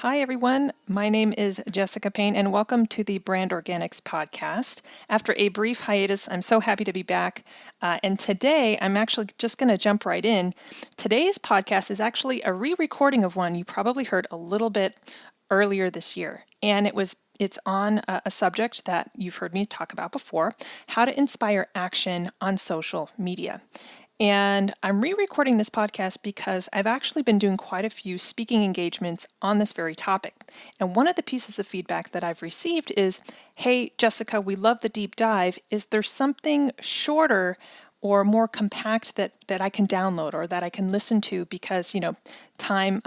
Hi, everyone. My name is Jessica Payne, and welcome to the Brand Organics podcast. After a brief hiatus, I'm so happy to be back. And today, I'm actually just going to jump right in. Today's podcast is actually a re-recording of one you probably heard a little bit earlier this year, and it's on a subject that you've heard me talk about before: how to inspire action on social media. And I'm re-recording this podcast because I've actually been doing quite a few speaking engagements on this very topic. And one of the pieces of feedback that I've received is, hey, Jessica, we love the deep dive. Is there something shorter or more compact that I can download or that I can listen to? Because, time,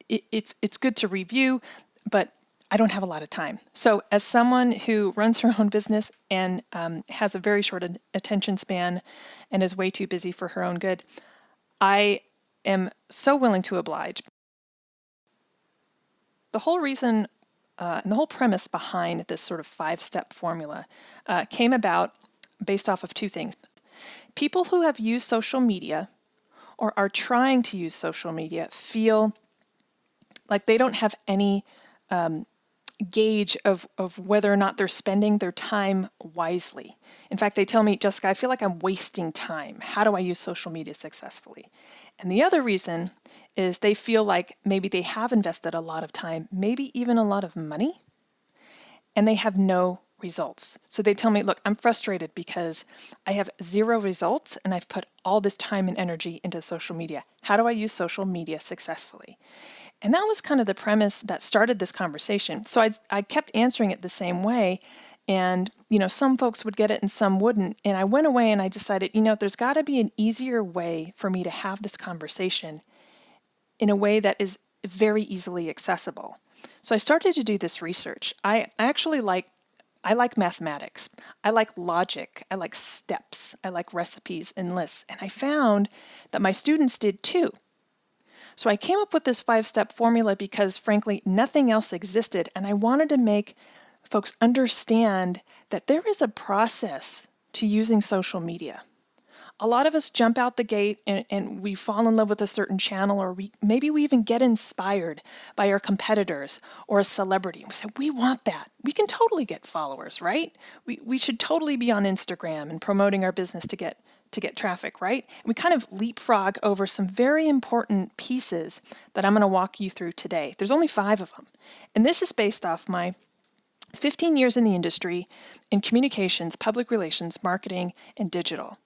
it's good to review, but I don't have a lot of time. So as someone who runs her own business and has a very short attention span and is way too busy for her own good, I am so willing to oblige. The whole reason and the whole premise behind this sort of 5-step formula came about based off of two things. People who have used social media or are trying to use social media feel like they don't have any gauge of whether or not they're spending their time wisely. In fact, they tell me, Jessica, I feel like I'm wasting time. How do I use social media successfully? And the other reason is they feel like maybe they have invested a lot of time, maybe even a lot of money, and they have no results. So they tell me, look, I'm frustrated because I have 0 results and I've put all this time and energy into social media. How do I use social media successfully? And that was kind of the premise that started this conversation. So I kept answering it the same way. And, some folks would get it and some wouldn't. And I went away and I decided, there's got to be an easier way for me to have this conversation in a way that is very easily accessible. So I started to do this research. I like mathematics. I like logic. I like steps. I like recipes and lists. And I found that my students did too. So I came up with this 5-step formula because, frankly, nothing else existed, and I wanted to make folks understand that there is a process to using social media. A lot of us jump out the gate and we fall in love with a certain channel, or maybe we even get inspired by our competitors or a celebrity. We say, we want that. We can totally get followers, right? We should totally be on Instagram and promoting our business to get traffic, right? We kind of leapfrog over some very important pieces that I'm going to walk you through today. There's only 5 of them. And this is based off my 15 years in the industry in communications, public relations, marketing, and digital.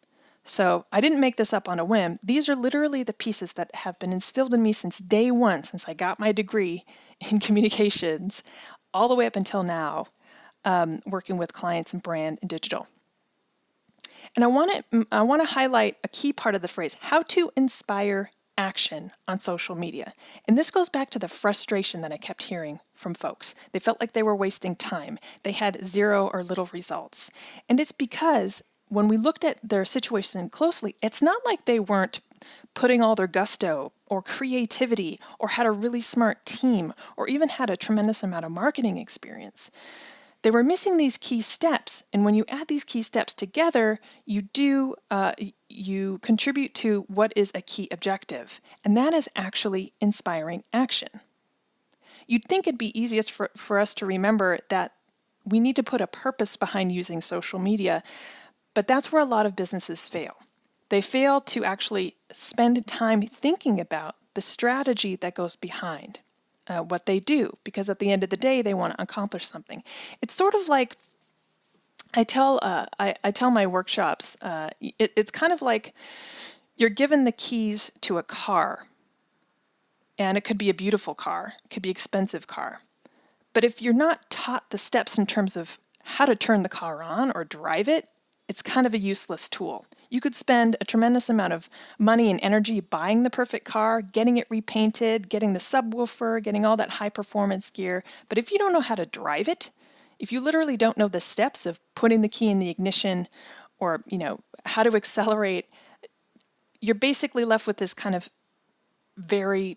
So I didn't make this up on a whim. These are literally the pieces that have been instilled in me since day one, since I got my degree in communications, all the way up until now, working with clients in brand and digital. And I want to highlight a key part of the phrase, how to inspire action on social media. And this goes back to the frustration that I kept hearing from folks. They felt like they were wasting time. They had 0 or little results. And it's because when we looked at their situation closely, it's not like they weren't putting all their gusto or creativity or had a really smart team or even had a tremendous amount of marketing experience. They were missing these key steps, and when you add these key steps together, you contribute to what is a key objective, and that is actually inspiring action. You'd think it'd be easiest for us to remember that we need to put a purpose behind using social media, but that's where a lot of businesses fail. They fail to actually spend time thinking about the strategy that goes behind what they do, because at the end of the day, they want to accomplish something. It's sort of like I tell my workshops. It's kind of like you're given the keys to a car, and it could be a beautiful car, it could be an expensive car. But if you're not taught the steps in terms of how to turn the car on or drive it, it's kind of a useless tool. You could spend a tremendous amount of money and energy buying the perfect car, getting it repainted, getting the subwoofer, getting all that high performance gear. But if you don't know how to drive it, if you literally don't know the steps of putting the key in the ignition or, how to accelerate, you're basically left with this kind of very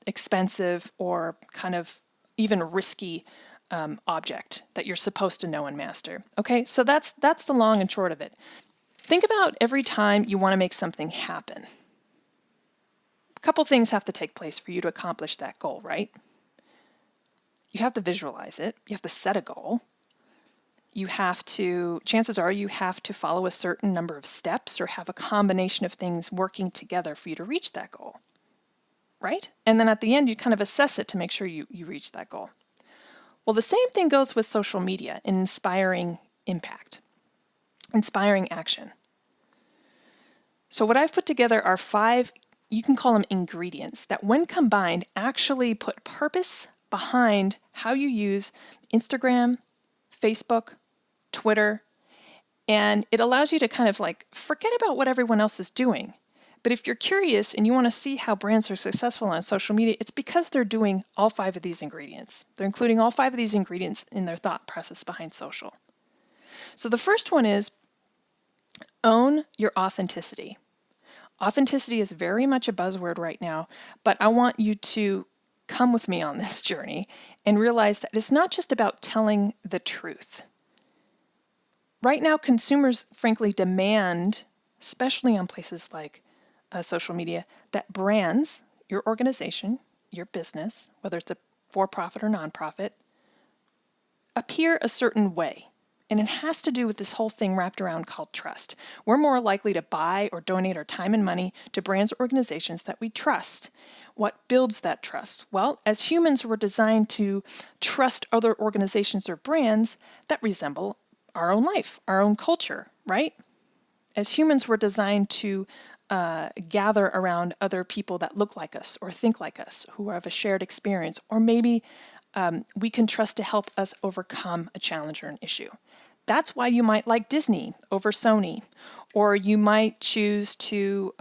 expensive or kind of even risky object that you're supposed to know and master. Okay, so that's the long and short of it. Think about every time you want to make something happen. A couple things have to take place for you to accomplish that goal, right? You have to visualize it. You have to set a goal. Chances are you have to follow a certain number of steps or have a combination of things working together for you to reach that goal, right? And then at the end, you kind of assess it to make sure you reach that goal. Well, the same thing goes with social media and inspiring impact, inspiring action. So what I've put together are 5, you can call them ingredients, that when combined actually put purpose behind how you use Instagram, Facebook, Twitter, and it allows you to kind of like forget about what everyone else is doing. But if you're curious and you want to see how brands are successful on social media, it's because they're doing all 5 of these ingredients. They're including all 5 of these ingredients in their thought process behind social. So the first one is own your authenticity. Authenticity is very much a buzzword right now, but I want you to come with me on this journey and realize that it's not just about telling the truth. Right now, consumers frankly demand, especially on places like social media, that brands, your organization, your business, whether it's a for-profit or nonprofit, appear a certain way. And it has to do with this whole thing wrapped around called trust. We're more likely to buy or donate our time and money to brands or organizations that we trust. What builds that trust? Well, as humans, we're designed to trust other organizations or brands that resemble our own life, our own culture, right? As humans, we're designed to gather around other people that look like us or think like us, who have a shared experience, or maybe we can trust to help us overcome a challenge or an issue. That's why you might like Disney over Sony, or you might choose to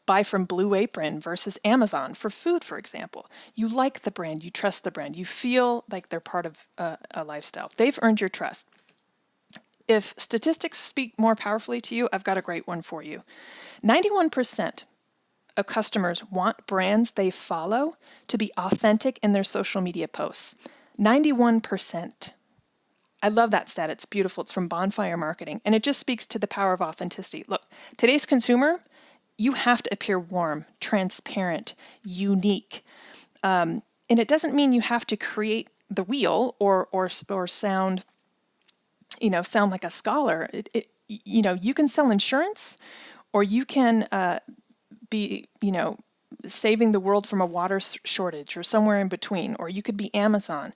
buy from Blue Apron versus Amazon for food, for example. You like the brand, you trust the brand, you feel like they're part of a lifestyle. They've earned your trust. If statistics speak more powerfully to you, I've got a great one for you. 91% of customers want brands they follow to be authentic in their social media posts. 91%. I love that stat. It's beautiful. It's from Bonfire Marketing, and it just speaks to the power of authenticity. Look, today's consumer, you have to appear warm, transparent, unique. And it doesn't mean you have to create the wheel or sound like a scholar. You can sell insurance, or you can be, saving the world from a water shortage, or somewhere in between, or you could be Amazon.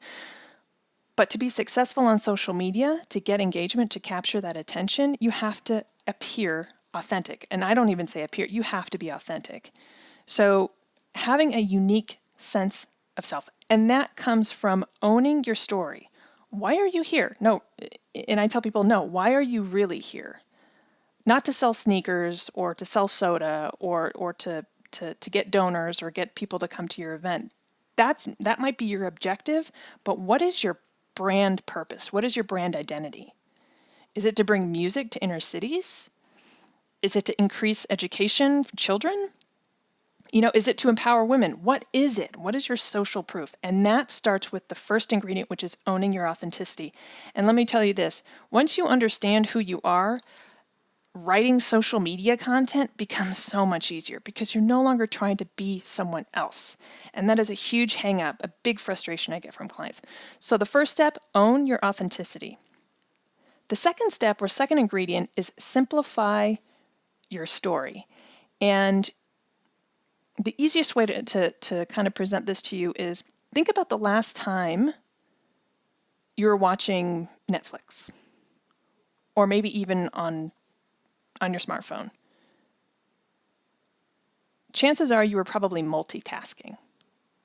But to be successful on social media, to get engagement, to capture that attention, you have to appear authentic. And I don't even say appear, you have to be authentic. So having a unique sense of self, and that comes from owning your story. Why are you here? No, and I tell people, no, why are you really here? Not to sell sneakers or to sell soda or to get donors or get people to come to your event. That might be your objective, but what is your brand purpose? What is your brand identity? Is it to bring music to inner cities? Is it to increase education for children? Is it to empower women? What is it? What is your social proof? And that starts with the first ingredient, which is owning your authenticity. And let me tell you this, once you understand who you are, writing social media content becomes so much easier because you're no longer trying to be someone else. And that is a huge hang up, a big frustration I get from clients. So the first step, own your authenticity. The second step or second ingredient is simplify your story. And the easiest way to kind of present this to you is think about the last time you were watching Netflix, or maybe even on your smartphone. Chances are you were probably multitasking,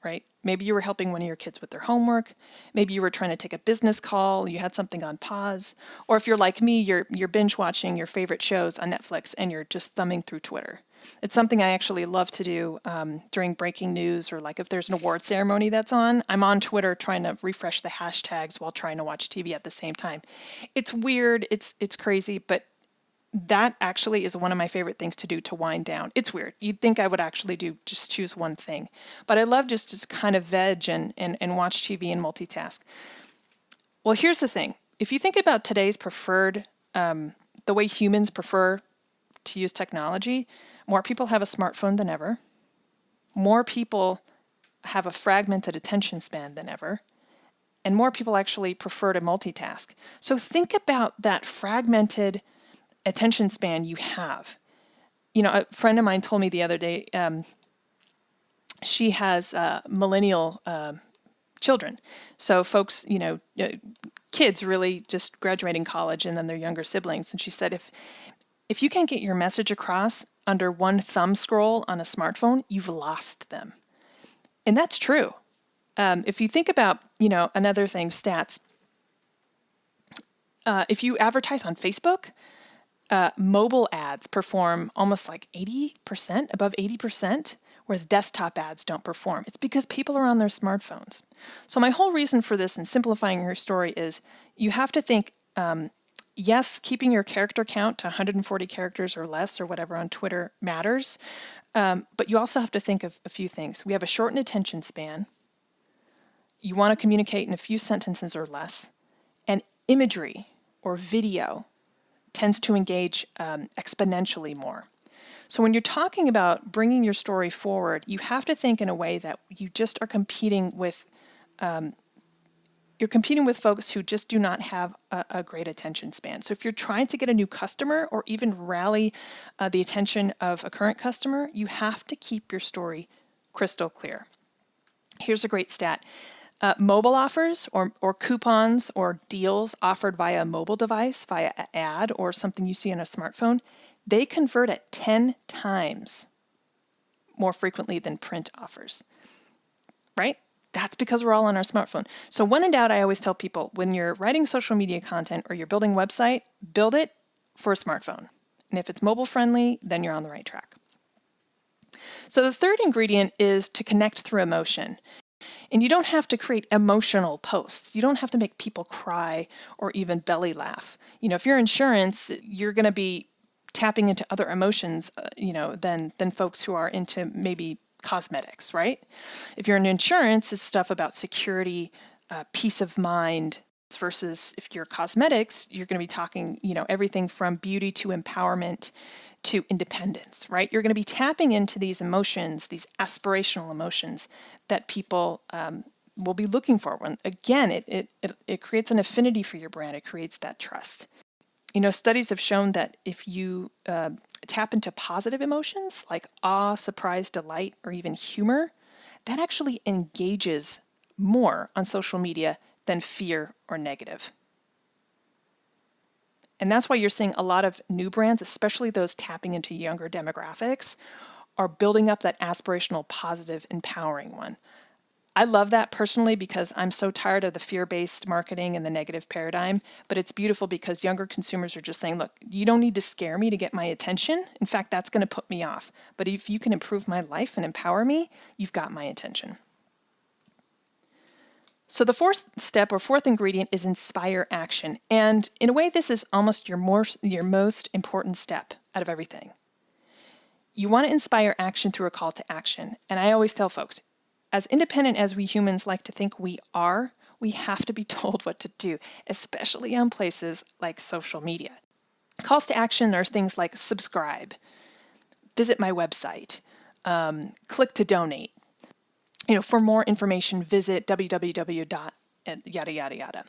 right? Maybe you were helping one of your kids with their homework. Maybe you were trying to take a business call. You had something on pause. Or if you're like me, you're binge watching your favorite shows on Netflix and you're just thumbing through Twitter. It's something I actually love to do during breaking news, or like if there's an award ceremony that's on, I'm on Twitter trying to refresh the hashtags while trying to watch TV at the same time. It's weird. It's crazy, but that actually is one of my favorite things to do to wind down. It's weird. You'd think I would actually just choose one thing. But I love just kind of veg and watch TV and multitask. Well, here's the thing. If you think about today's preferred, the way humans prefer to use technology, more people have a smartphone than ever. More people have a fragmented attention span than ever, and more people actually prefer to multitask. So think about that fragmented attention span you have. A friend of mine told me the other day, she has millennial children. So folks, kids really just graduating college and then their younger siblings. And she said, if you can't get your message across under one thumb scroll on a smartphone, you've lost them. And that's true. If you think about, another thing, stats, if you advertise on Facebook, mobile ads perform almost like 80%, above 80%, whereas desktop ads don't perform. It's because people are on their smartphones. So my whole reason for this and simplifying your story is you have to think, yes, keeping your character count to 140 characters or less or whatever on Twitter matters, but you also have to think of a few things. We have a shortened attention span. You want to communicate in a few sentences or less, and imagery or video tends to engage exponentially more. So when you're talking about bringing your story forward, you have to think in a way that you just are competing with folks who just do not have a great attention span. So if you're trying to get a new customer or even rally the attention of a current customer, you have to keep your story crystal clear. Here's a great stat. Mobile offers or coupons or deals offered via a mobile device, via an ad or something you see on a smartphone, they convert at 10 times more frequently than print offers, right? That's because we're all on our smartphone. So when in doubt, I always tell people, when you're writing social media content or you're building a website, build it for a smartphone. And if it's mobile friendly, then you're on the right track. So the third ingredient is to connect through emotion. And you don't have to create emotional posts. You don't have to make people cry or even belly laugh. If you're insurance, you're going to be tapping into other emotions, than folks who are into maybe cosmetics, right? If you're in insurance, it's stuff about security, peace of mind, versus if you're cosmetics, you're going to be talking, everything from beauty to empowerment to independence, right? You're going to be tapping into these emotions, these aspirational emotions that people will be looking for. When again, it creates an affinity for your brand. It creates that trust. Studies have shown that if you tap into positive emotions like awe, surprise, delight, or even humor, that actually engages more on social media than fear or negative. And that's why you're seeing a lot of new brands, especially those tapping into younger demographics, are building up that aspirational, positive, empowering one. I love that personally because I'm so tired of the fear-based marketing and the negative paradigm, but it's beautiful because younger consumers are just saying, look, you don't need to scare me to get my attention. In fact, that's going to put me off. But if you can improve my life and empower me, you've got my attention. So the fourth ingredient is inspire action. And in a way, this is almost your most important step out of everything. You want to inspire action through a call to action. And I always tell folks, as independent as we humans like to think we are, we have to be told what to do, especially on places like social media. Calls to action, there's things like subscribe, visit my website, click to donate. For more information, visit www. Yada, yada, yada.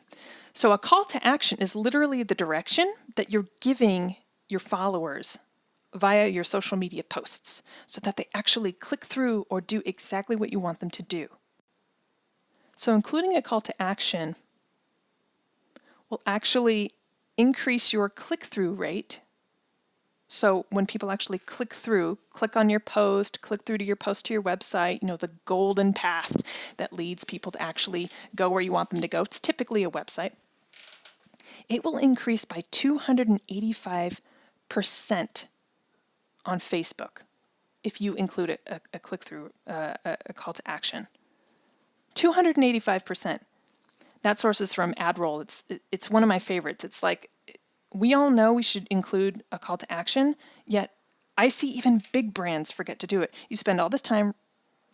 So a call to action is literally the direction that you're giving your followers via your social media posts so that they actually click through or do exactly what you want them to do. So including a call to action will actually increase your click-through rate. So when people actually click on your post, click through to your post to your website, the golden path that leads people to actually go where you want them to go. It's typically a website. It will increase by 285% on Facebook if you include a click-through, a call to action. 285%. That source is from AdRoll. It's one of my favorites. It's like, we all know we should include a call to action, yet I see even big brands forget to do it. You spend all this time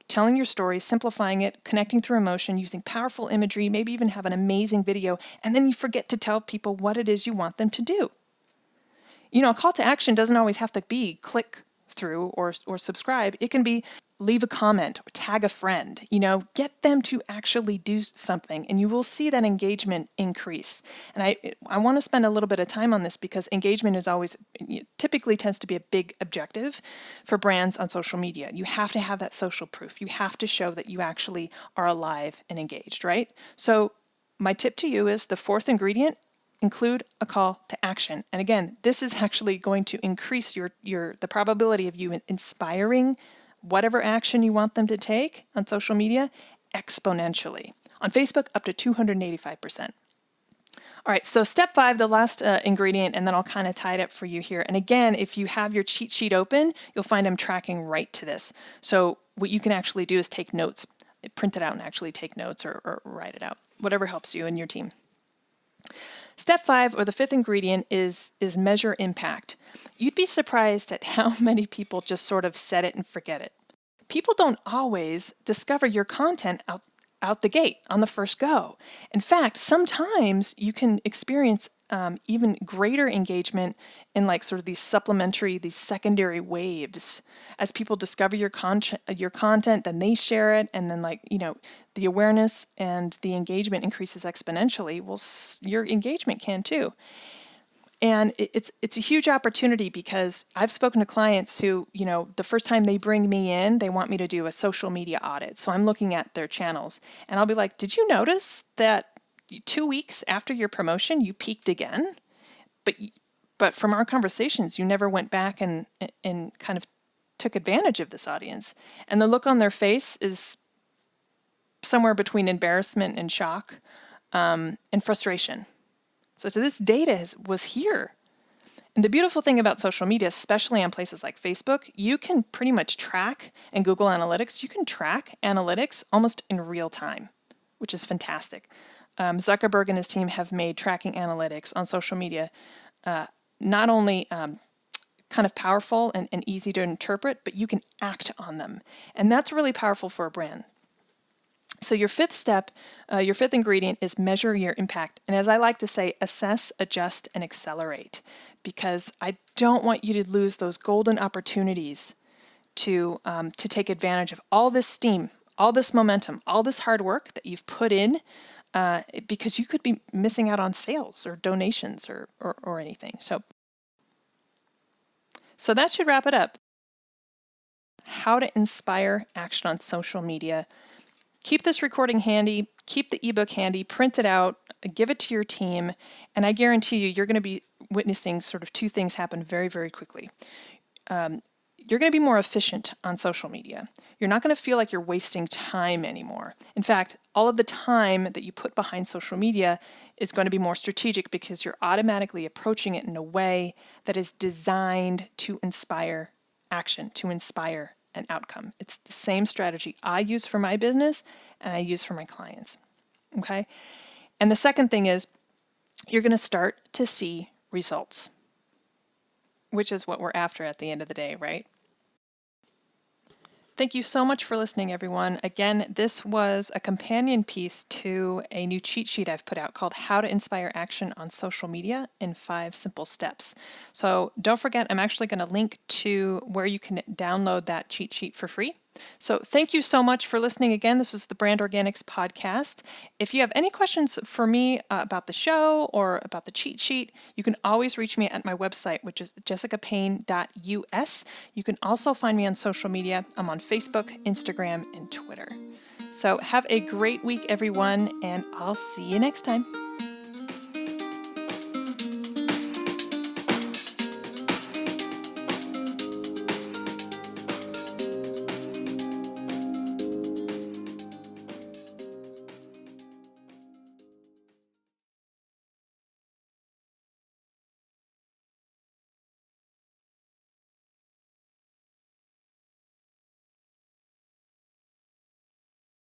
telling your story, simplifying it, connecting through emotion, using powerful imagery, maybe even have an amazing video, and then you forget to tell people what it is you want them to do. A call to action doesn't always have to be click through or subscribe. It can be leave a comment or tag a friend, get them to actually do something, and you will see that engagement increase. And I want to spend a little bit of time on this because engagement is always, typically tends to be a big objective for brands on social media. You have to have that social proof. You have to show that you actually are alive and engaged, right? So my tip to you is the fourth ingredient: include a call to action. And again, this is actually going to increase the probability of you inspiring whatever action you want them to take on social media exponentially. On Facebook, up to 285%. All right, so step 5, the last ingredient, and then I'll kind of tie it up for you here. And again, if you have your cheat sheet open, you'll find I'm tracking right to this. So what you can actually do is take notes, print it out and actually take notes or write it out, whatever helps you and your team. Step 5, or the fifth ingredient, is measure impact. You'd be surprised at how many people just sort of set it and forget it. People don't always discover your content out the gate on the first go. In fact, sometimes you can experience even greater engagement in like sort of these secondary waves. As people discover your content, then they share it, and then the awareness and the engagement increases exponentially. Well, your engagement can too. And it's a huge opportunity because I've spoken to clients who, the first time they bring me in, they want me to do a social media audit. So I'm looking at their channels and I'll be like, did you notice that 2 weeks after your promotion, you peaked again? But from our conversations, you never went back and kind of took advantage of this audience. And the look on their face is somewhere between embarrassment and shock and frustration. So this data was here. And the beautiful thing about social media, especially on places like Facebook, you can pretty much track, and Google Analytics, you can track analytics almost in real time, which is fantastic. Zuckerberg and his team have made tracking analytics on social media not only kind of powerful and easy to interpret, but you can act on them. And that's really powerful for a brand. So your fifth step, your fifth ingredient is measure your impact. And as I like to say, assess, adjust, and accelerate, because I don't want you to lose those golden opportunities to take advantage of all this steam, all this momentum, all this hard work that you've put in, because you could be missing out on sales or donations or anything. So that should wrap it up. How to inspire action on social media. Keep this recording handy, keep the ebook handy, print it out, give it to your team, and I guarantee you're going to be witnessing sort of two things happen very, very quickly. You're going to be more efficient on social media. You're not going to feel like you're wasting time anymore. In fact, all of the time that you put behind social media is going to be more strategic because you're automatically approaching it in a way that is designed to inspire action, to inspire an outcome. It's the same strategy I use for my business and I use for my clients. Okay? And the second thing is you're going to start to see results, which is what we're after at the end of the day, right? Thank you so much for listening, everyone. Again, this was a companion piece to a new cheat sheet I've put out called How to Inspire Action on Social Media in 5 Simple Steps. So don't forget, I'm actually going to link to where you can download that cheat sheet for free. So thank you so much for listening again. This was the Brand Organics podcast. If you have any questions for me about the show or about the cheat sheet, you can always reach me at my website, which is jessicapayne.us. You can also find me on social media. I'm on Facebook, Instagram, and Twitter. So have a great week, everyone, and I'll see you next time.